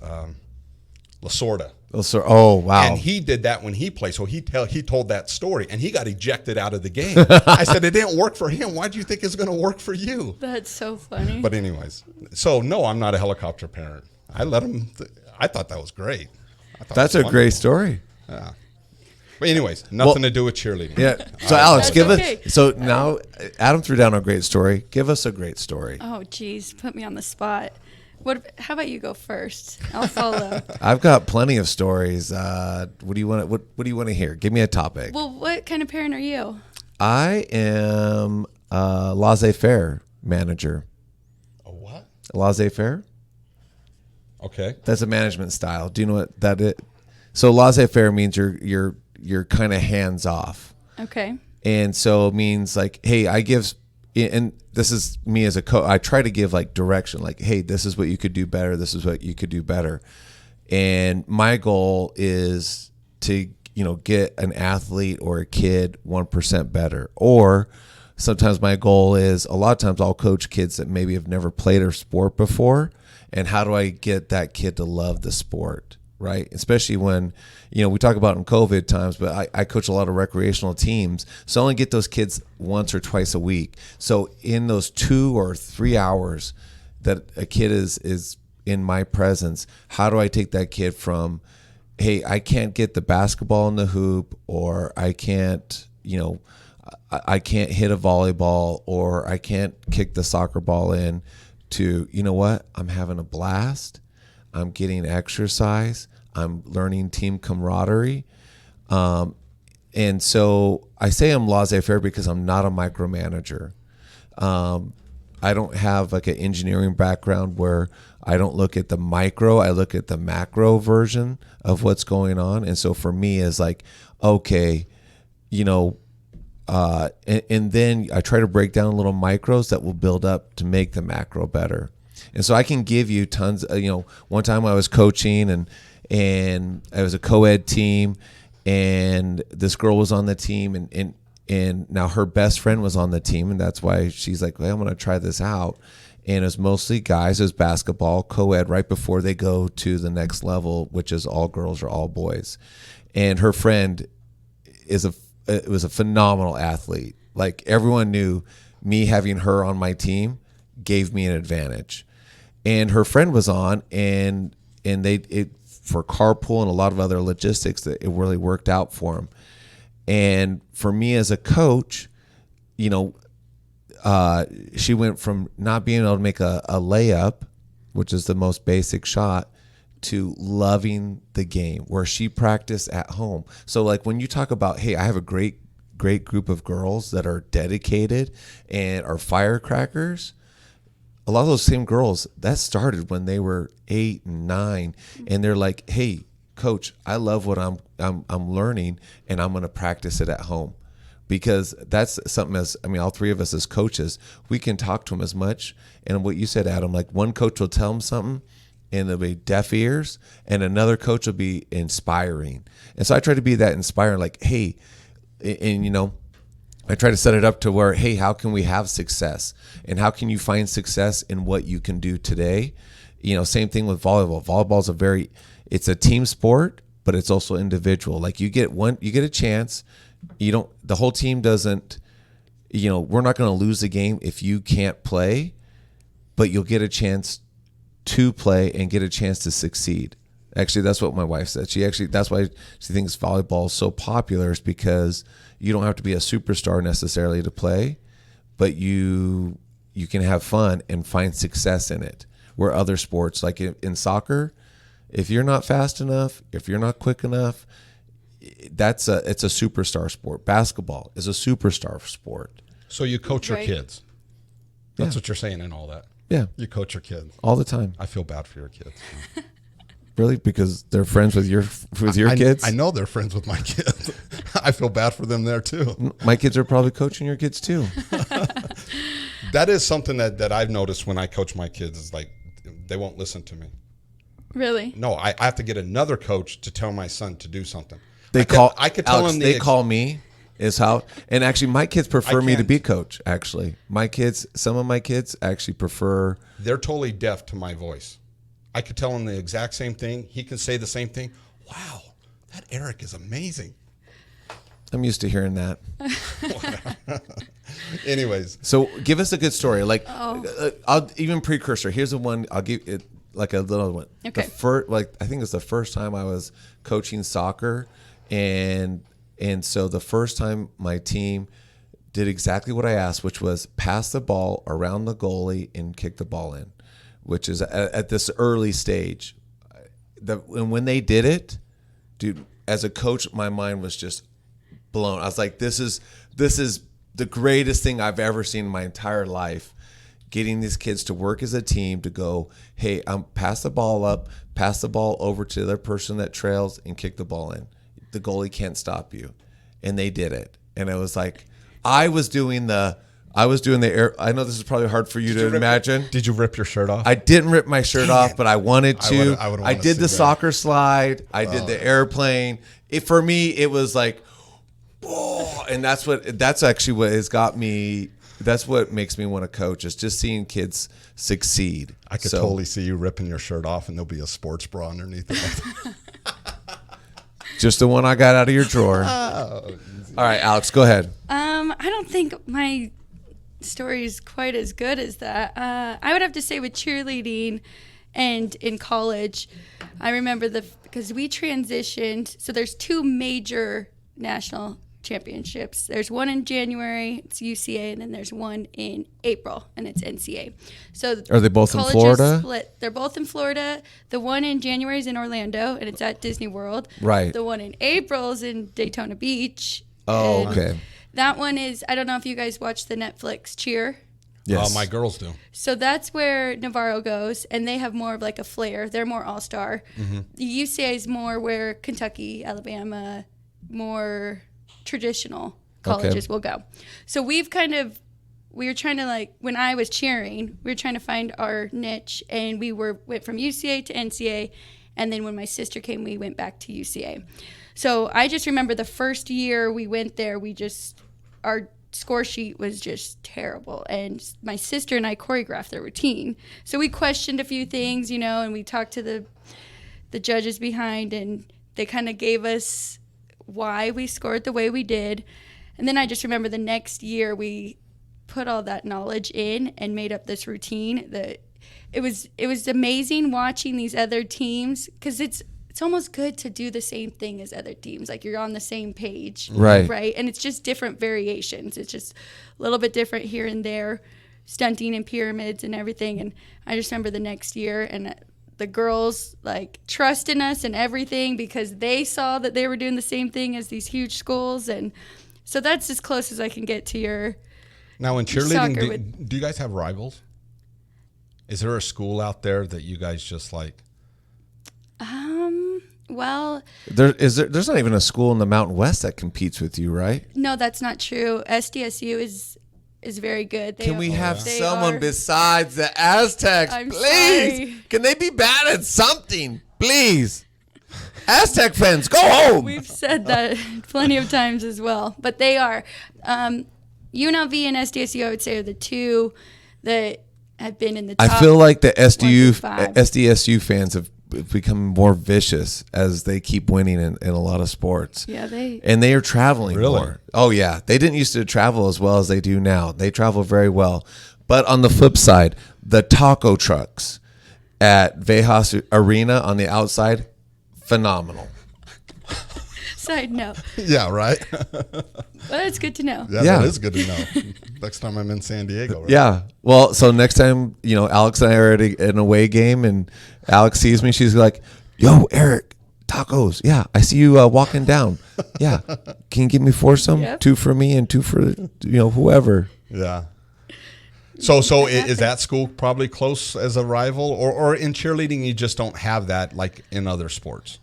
Lasorda. Oh, wow. And he did that when he played. So he told that story, and he got ejected out of the game. I said, "It didn't work for him. Why do you think it's going to work for you?" That's so funny. But anyways, so no, I'm not a helicopter parent. I let him. I thought that was great. I thought That's it a was great wonderful. story. Yeah. But anyways, nothing to do with cheerleading. Yeah. So, Alex, That's give okay. us. So now, Adam threw down a great story. Give us a great story. Oh, geez, put me on the spot. How about you go first? I'll follow. I've got plenty of stories. What do you want? What do you want to hear? Give me a topic. Well, what kind of parent are you? I am a laissez-faire manager. A what? Laissez-faire. Okay. That's a management style. Do you know what that is? So laissez-faire means you're kind of hands off. Okay. And so it means like, hey, I give, and this is me as a coach, I try to give like direction, like, hey, this is what you could do better. This is what you could do better. And my goal is to, get an athlete or a kid 1% better. Or sometimes my goal is, a lot of times I'll coach kids that maybe have never played a sport before. And how do I get that kid to love the sport? Right? Especially when, we talk about in COVID times, but I coach a lot of recreational teams. So I only get those kids once or twice a week. So in those 2 or 3 hours that a kid is in my presence, how do I take that kid from, hey, I can't get the basketball in the hoop, or I can't, I can't hit a volleyball, or I can't kick the soccer ball in, to, you know what? I'm having a blast. I'm getting exercise. I'm learning team camaraderie. And so I say I'm laissez-faire because I'm not a micromanager. I don't have like an engineering background where I don't look at the micro, I look at the macro version of what's going on. And so for me is like, okay, and then I try to break down little micros that will build up to make the macro better. And so I can give you tons. One time I was coaching and I was a co-ed team, and this girl was on the team, and now her best friend was on the team, and that's why she's like, well, I'm going to try this out. And it was mostly guys. It was basketball, co-ed, right before they go to the next level, which is all girls or all boys. And her friend was a phenomenal athlete. Like, everyone knew me having her on my team gave me an advantage. And her friend was on, and for carpool and a lot of other logistics, that it really worked out for him. And for me as a coach, she went from not being able to make a layup, which is the most basic shot, to loving the game, where she practiced at home. So like when you talk about, hey, I have a great group of girls that are dedicated and are firecrackers, a lot of those same girls, that started when they were 8 and 9, and they're like, hey, coach, I love what I'm learning, and I'm going to practice it at home. Because that's something all three of us as coaches, we can talk to them as much. And what you said, Adam, like one coach will tell them something and there'll be deaf ears, and another coach will be inspiring. And so I try to be that inspiring, like, hey, and I try to set it up to where, hey, how can we have success? And how can you find success in what you can do today? Same thing with volleyball. Volleyball is it's a team sport, but it's also individual. Like you get a chance. The whole team doesn't, we're not going to lose the game if you can't play, but you'll get a chance to play and get a chance to succeed. Actually, that's what my wife said. That's why she thinks volleyball is so popular, is because you don't have to be a superstar necessarily to play, but you can have fun and find success in it. Where other sports, like in soccer, if you're not fast enough, if you're not quick enough, it's a superstar sport. Basketball is a superstar sport. So you coach your Right. kids. That's what you're saying in all that. Yeah, You coach your kids. all the time. I feel bad for your kids. Really? Because they're friends with your kids? I know they're friends with my kids. I feel bad for them there too. My kids are probably coaching your kids too. That is something that I've noticed when I coach my kids, is like they won't listen to me. Really? No, I have to get another coach to tell my son to do something. I could tell Alex, them they call me is how, and actually my kids prefer me to can't. be coach. Actually, some of my kids actually prefer. They're totally deaf to my voice. I could tell him the exact same thing. He can say the same thing. Wow, that Eric is amazing. I'm used to hearing that. Anyways, So give us a good story. Like, I'll even precursor. Here's the one. I'll give it like a little one. Okay. I think it's the first time I was coaching soccer, and so the first time my team did exactly what I asked, which was pass the ball around the goalie and kick the ball in, which is at this early stage. And when they did it, dude, as a coach, my mind was just blown. I was like, this is the greatest thing I've ever seen in my entire life. Getting these kids to work as a team to go, hey, pass the ball up, pass the ball over to the person that trails, and kick the ball in. The goalie can't stop you. And they did it. And it was like, I was doing the air. I know this is probably hard for you to imagine. did you rip your shirt off? I didn't rip my shirt off, but I wanted to. I would I wanna did see the that. soccer slide. I did the airplane. For me, it was like, oh, and that's actually what has got me. That's what makes me want to coach, is just seeing kids succeed. I could totally see you ripping your shirt off, and there'll be a sports bra underneath it. Just the one I got out of your drawer. All right, Alex, go ahead. I don't think my story is quite as good as that. I would have to say with cheerleading and in college, I remember because we transitioned. So there's 2 major national championships. There's one in January, it's UCA, and then there's one in April, and it's NCA. So Are they both in colleges Florida? Split. They're both in Florida. The one in January is in Orlando, and it's at Disney World. Right. The one in April is in Daytona Beach. Oh, and okay. That one is, I don't know if you guys watch the Netflix Cheer. Yes. My girls do. So that's where Navarro goes, and they have more of like a flair. They're more all-star. The UCA is more where Kentucky, Alabama, more traditional colleges will go. So we were trying to, like, when I was cheering, we were trying to find our niche, and we went from UCA to NCA, and then when my sister came, we went back to UCA. So I just remember the first year we went there, our score sheet was just terrible, and my sister and I choreographed the routine. So we questioned a few things, and we talked to the judges behind, and they kind of gave us why we scored the way we did. And then I just remember the next year we put all that knowledge in and made up this routine. That it was amazing watching these other teams, because it's almost good to do the same thing as other teams. Like, you're on the same page, right? And it's just different variations. It's just a little bit different here and there, stunting and pyramids and everything. And I just remember the next year, and the girls, like, trust in us and everything, because they saw that they were doing the same thing as these huge schools. And so that's as close as I can get to your Now, in cheerleading, soccer do you guys have rivals? Is there a school out there that you guys just like? Well, there's not even a school in the Mountain West that competes with you, right? no, that's not true. SDSU is very good. Can we have they someone are- besides the Aztecs, I'm please? sorry. Can they be bad at something, please? Aztec fans, go home. We've said that plenty of times as well, but they are. UNLV and SDSU, I would say, are the two that have been in the top. I feel like the 1 through 5. SDSU fans have become more vicious as they keep winning in a lot of sports. Yeah, And they are traveling Really? more. Oh, yeah. They didn't used to travel as well as they do now. They travel very well. But on the flip side, the taco trucks at Vejas Arena on the outside, phenomenal. Side note. Yeah, right. Well, that's good to know. Yeah, Yeah. that is good to know. Next time I'm in San Diego, right? Yeah. Well, so next time, Alex and I are at an away game and Alex sees me, she's like, yo, Eric, tacos. Yeah, I see you walking down. Yeah. Can you give me 4 some? Yep. 2 for me and 2 for, whoever. Yeah. So is that school probably close as a rival, or in cheerleading you just don't have that like in other sports?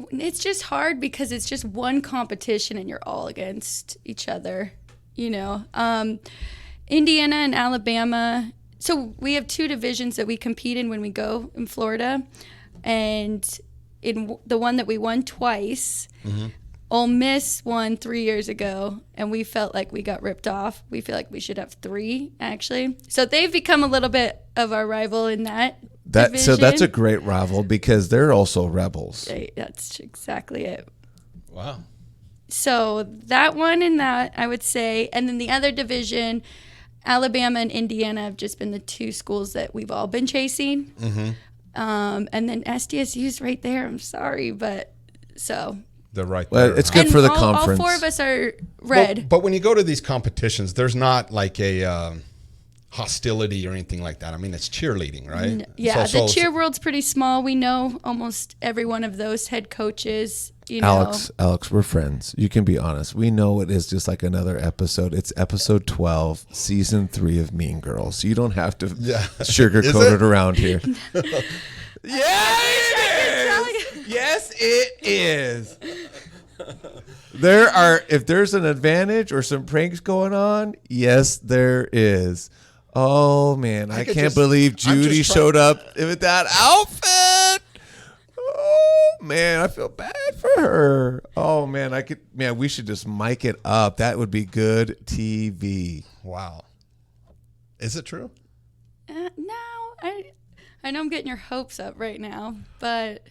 It's just hard because it's just one competition and you're all against each other, Indiana and Alabama. So we have 2 divisions that we compete in when we go in Florida. And in the one that we won twice, Ole Miss won 3 years ago, and we felt like we got ripped off. We feel like we should have 3, actually. So they've become a little bit of our rival in that division. So that's a great rival because they're also rebels. That's exactly it. Wow. So that one and that, I would say. And then the other division, Alabama and Indiana have just been the 2 schools that we've all been chasing. And then SDSU's right there. I'm sorry, but so. They're right Well, there. it's good And for the all conference. 4 of us are red. But when you go to these competitions, there's not like a hostility or anything like that. I mean, it's cheerleading, right? Yeah, So- the cheer world's pretty small. We know almost every one of those head coaches. Alex, we're friends. You can be honest. We know it is just like another episode. It's episode 12, season 3 of Mean Girls. You don't have to sugarcoat Is it it? around here. Yeah, it is. Yes, it is. If there's an advantage or some pranks going on, yes, there is. Oh man, I can't believe Judy showed up with that outfit. Oh man, I feel bad for her. Oh man, we should just mic it up. That would be good TV. Wow. Is it true? No, I know I'm getting your hopes up right now, but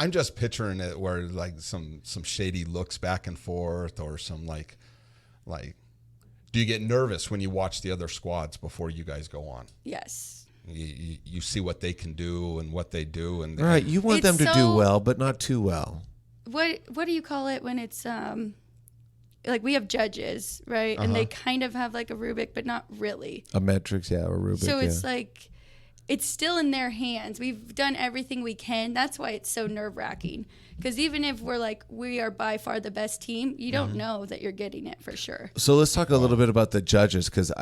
I'm just picturing it where like some shady looks back and forth, or some like do you get nervous when you watch the other squads before you guys go on? yes. You see what they can do and what they do, and Right, you want them It's to do well, but not too well. What do you call it when it's like we have judges, right? And they kind of have like a rubric, but not really. A metrics, yeah, or rubric. So it's yeah. like it's still in their hands. We've done everything we can. That's why it's so nerve-wracking. Because even if we're like, we are by far the best team, you don't know that you're getting it for sure. So let's talk a little bit about the judges, because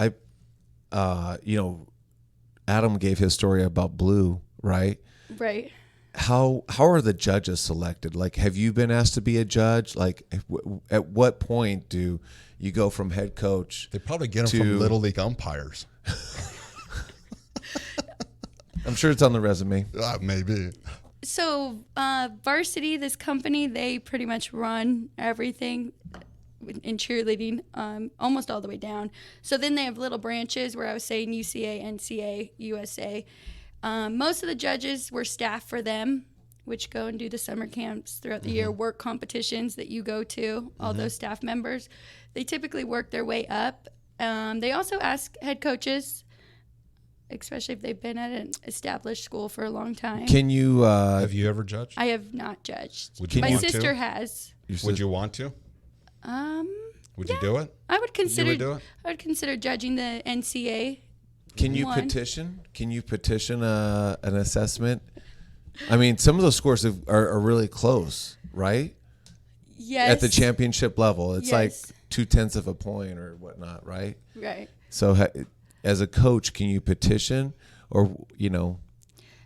Adam gave his story about Blue, right? Right. how are the judges selected? Like, have you been asked to be a judge? Like, at what point do you go from head coach? They probably get them from Little League umpires. I'm sure it's on the resume. Maybe. So varsity, this company, they pretty much run everything in cheerleading, almost all the way down. So then they have little branches where I was saying UCA, NCA, USA. Most of the judges were staff for them, which go and do the summer camps throughout the year, work competitions that you go to, all those staff members. They typically work their way up. They also ask head coaches, especially if they've been at an established school for a long time. Can you? Have you ever judged? I have not judged. Would you My want to? sister has. Would you want to? Would you do it? I would consider. do it? I would consider judging the NCA. Can you one. petition? Can you petition an assessment? I mean, some of those scores are really close, right? Yes. At the championship level, it's like Yes. 0.2 of a point or whatnot, right? Right. So, as a coach, can you petition, or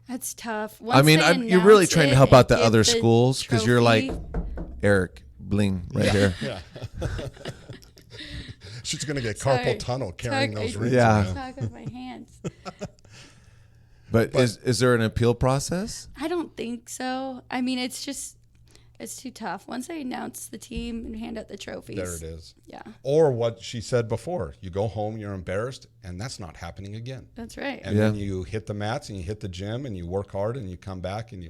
That's tough. I mean, you're really trying to help out the other give the schools because you're like trophy. Eric Bling right here. Yeah. She's going to get Sorry. carpal tunnel carrying Sorry. those rings. Yeah. around. Talk with my hands. But is there an appeal process? I don't think so. I mean, it's too tough. Once they announce the team and hand out the trophies. There it is. Yeah, Or what she said before, you go home, you're embarrassed, and that's not happening again. that's right. And then you hit the mats and you hit the gym and you work hard and you come back and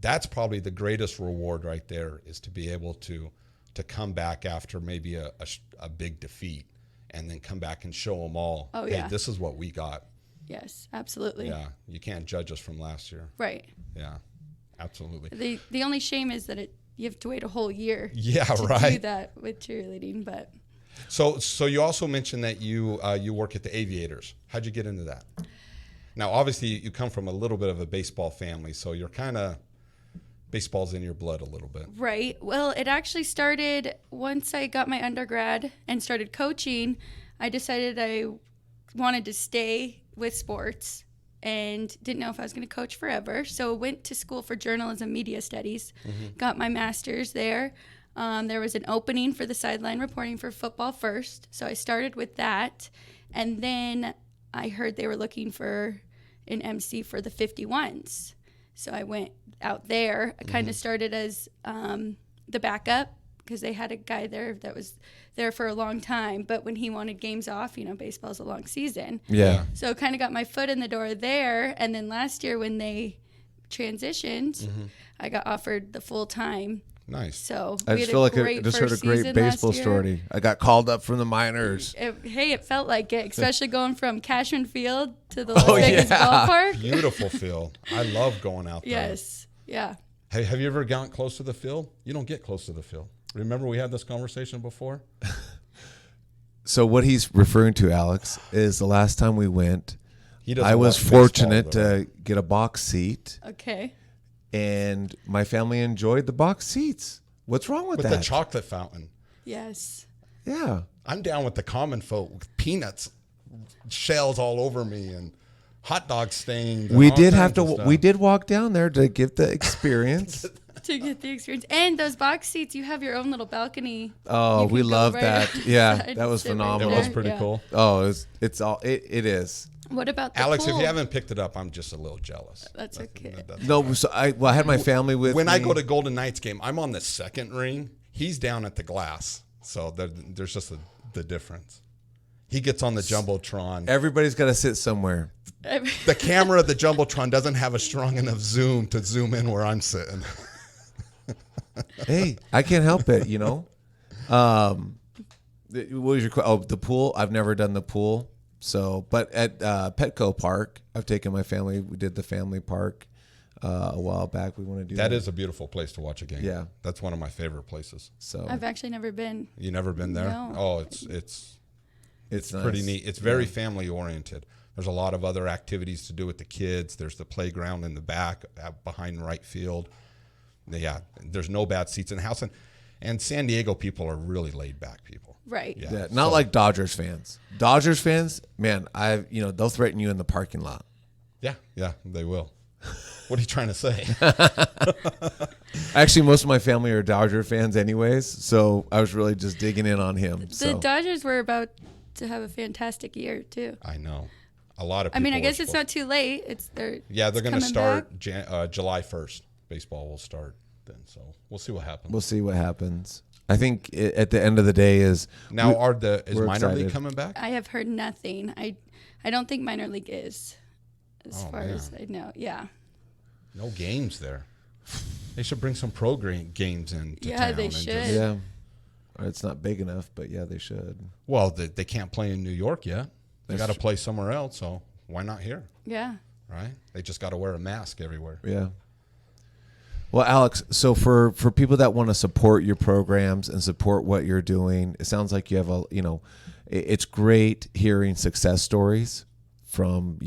that's probably the greatest reward right there, is to be able to come back after maybe a big defeat and then come back and show them all, Oh, hey, yeah. this is what we got. Yes, absolutely. Yeah. You can't judge us from last year. Right. Yeah. Absolutely. The only shame is that you have to wait a whole year. Yeah, to right. do that with cheerleading, but So you also mentioned that you work at the Aviators. How'd you get into that? Now, obviously, you come from a little bit of a baseball family, so you're kind of baseball's in your blood a little bit. right. Well, it actually started once I got my undergrad and started coaching. I decided I wanted to stay with sports and didn't know if I was going to coach forever. So I went to school for journalism media studies, got my master's there. There was an opening for the sideline reporting for Football First. So I started with that. And then I heard they were looking for an MC for the 51s. So I went out there. I kind of started as the backup because they had a guy there that was there for a long time. But when he wanted games off, baseball's a long season. Yeah. So kind of got my foot in the door there. And then last year when they transitioned, I got offered the full time. Nice. So I we just had feel like I great just heard a first great season baseball last year. story. I got called up from the minors. It felt like it, especially going from Cashman Field to the Oh, Las Vegas yeah. ballpark. Beautiful field. I love going out there. Yes. Yeah. Hey, have you ever gotten close to the field? You don't get close to the field. Remember we had this conversation before? So what he's referring to, Alex, is the last time we went, He doesn't I was watch baseball, fortunate though. to get a box seat, Okay. and my family enjoyed the box seats. What's wrong with With that? the chocolate fountain. Yes. Yeah. I'm down with the common folk with peanuts, shells all over me, and hot dog stains. and We all did have kinds to. of stuff. We did walk down there to get the experience. To get the experience. And those box seats, you have your own little balcony. Oh, You we can go love right that. Yeah, outside that was and sit right phenomenal. It was there. pretty Yeah. cool. Oh, it's all. It is. What about the Alex, pool? if you haven't picked it up, I'm just a little jealous. That's okay. No, so I had my family with When me. I go to Golden Knights game, I'm on the second ring. He's down at the glass. So there's just the difference. He gets on the Jumbotron. Everybody's got to sit somewhere. The camera of the Jumbotron doesn't have a strong enough zoom to zoom in where I'm sitting. Hey, I can't help it, What was your the pool? I've never done the pool. So, but at Petco Park, I've taken my family. We did the family park a while back. We want to do that. That is a beautiful place to watch a game. Yeah. That's one of my favorite places. So I've actually never been. You never been there? No. Oh, it's it's nice. pretty neat. It's very family oriented. There's a lot of other activities to do with the kids. There's the playground in the back behind right field. Yeah, there's no bad seats in the house. And San Diego people are really laid back people. Right. Yeah, not like Dodgers fans. Dodgers fans, man, they'll threaten you in the parking lot. Yeah, they will. What are you trying to say? Actually, most of my family are Dodger fans anyways, so I was really just digging in on him. The Dodgers were about to have a fantastic year too. I know. A lot of I people mean, I are guess it's supposed- not too late. They're going to coming start back. July 1st. Baseball will start then, so we'll see what happens. We'll see what happens. I think at the end of the day is Now, is we're minor league excited. coming back? I have heard nothing. I don't think minor league is, as Oh, far man. as I know. Yeah. No games there. They should bring some games in. Yeah, they and should. yeah, it's not big enough, but yeah, they should. Well, they can't play in New York yet. They That's got to true. play somewhere else. So why not here? Yeah. Right? They just got to wear a mask everywhere. Yeah. Well, Alex, so for people that want to support your programs and support what you're doing, it sounds like you have it's great hearing success stories from,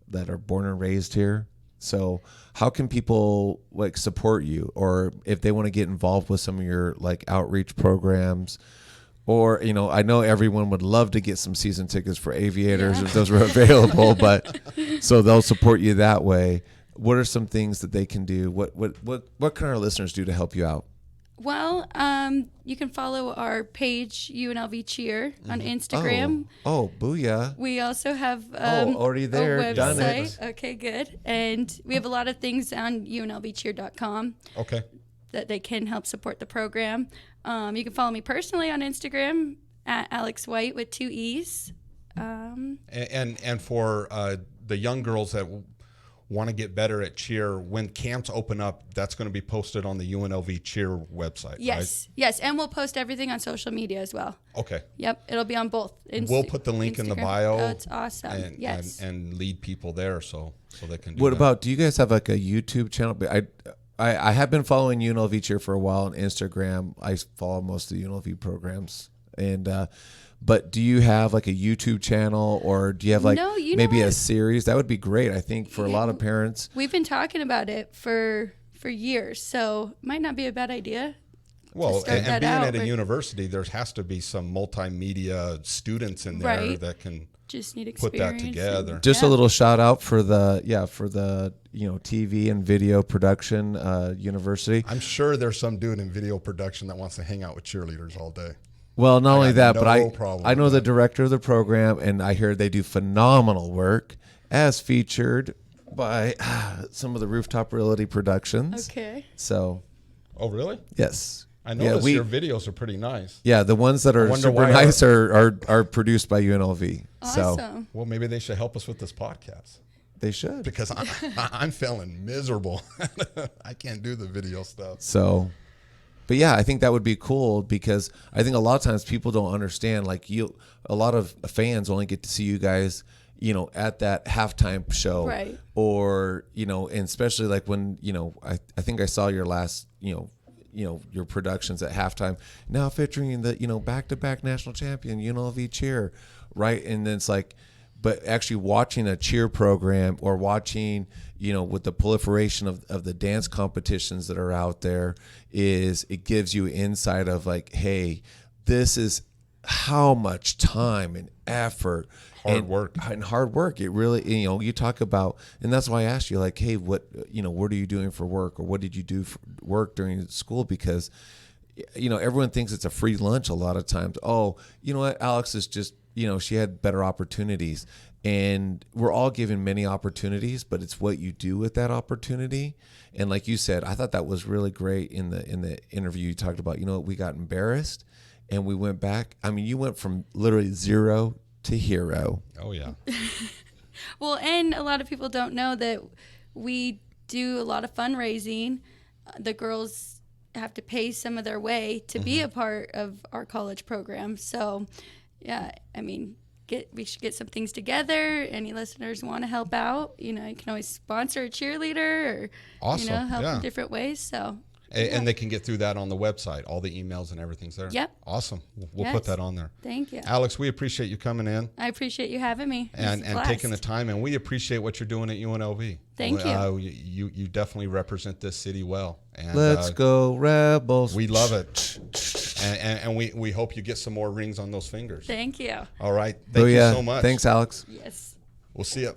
that are born and raised here. So how can people support you, or if they want to get involved with some of your outreach programs, or, I know everyone would love to get some season tickets for Aviators if those were available, but so they'll support you that way. What are some things that they can do? What can our listeners do to help you out? Well, you can follow our page UNLV Cheer on Instagram. Oh, booyah. We also have already there, a done website. it. Okay, good. And we have a lot of things on UNLVcheer.com Okay. that they can help support the program. You can follow me personally on Instagram at Alex White with 2 E's. And for the young girls that want to get better at cheer, when camps open up, that's going to be posted on the UNLV Cheer website, Yes, yes. And we'll post everything on social media as well. right? Okay. Yep, it'll be on both. We'll put the link in the Instagram. bio. That's awesome. And, yes. and lead people there so they can do What that. about, do you guys have a YouTube channel? I have been following UNLV Cheer for a while on Instagram. I follow most of the UNLV programs. And but do you have a YouTube channel, or do you have No, you know maybe a what? series? That would be great, I think, for a lot of parents. We've been talking about it for years, so might not be a bad idea. Well, start and that being out, at a but- university, there has to be some multimedia students in there Right. that can Just need put that experience. together. and- Just yeah. a little shout out for the TV and video production university. I'm sure there's some dude in video production that wants to hang out with cheerleaders all day. Well, not only that, got but no problem I know with the that. director of the program, and I hear they do phenomenal work, as featured by some of the Rooftop Realty productions. Okay. So, Oh, really? yes. I noticed your videos are pretty nice. Yeah, the ones that are wonder super why nice are produced by UNLV. So Awesome. Well, maybe they should help us with this podcast they should. because I'm feeling miserable. I can't do the video stuff. So, but yeah, I think that would be cool, because I think a lot of times people don't understand. A lot of fans only get to see you guys, at that halftime show, Right. Or and especially when I think I saw your last your productions at halftime, now featuring the back-to-back national champion UNLV Cheer, right? And then it's but actually watching a cheer program, or watching with the proliferation of the dance competitions that are out there, it gives you insight of hey, this is how much time and effort Hard work. and hard work. It really, you talk about, and that's why I asked you, hey, what are you doing for work, or what did you do for work during school? Because, everyone thinks it's a free lunch a lot of times. Oh, you know what? Alex is just, she had better opportunities, and we're all given many opportunities, but it's what you do with that opportunity. And like you said, I thought that was really great in the interview. You talked about, we got embarrassed and we went back. I mean, you went from literally zero to hero. Oh, yeah. Well, and a lot of people don't know that we do a lot of fundraising. The girls have to pay some of their way to be a part of our college program. So, yeah, I mean, we should get some things together. Any listeners want to help out, you can always sponsor a cheerleader, or Awesome, help yeah. in different ways. So, And they can get through that on the website. All the emails and everything's there. Yep. Awesome. We'll Yes. put that on there. thank you. Alex, we appreciate you coming in I appreciate you having me. It was and a blast. taking the time, and we appreciate what you're doing at UNLV. Thank you. You definitely represent this city well. And Let's go Rebels. We love it. And we hope you get some more rings on those fingers. Thank you. All right. Thank you so much. Thanks, Alex. Yes. We'll see you.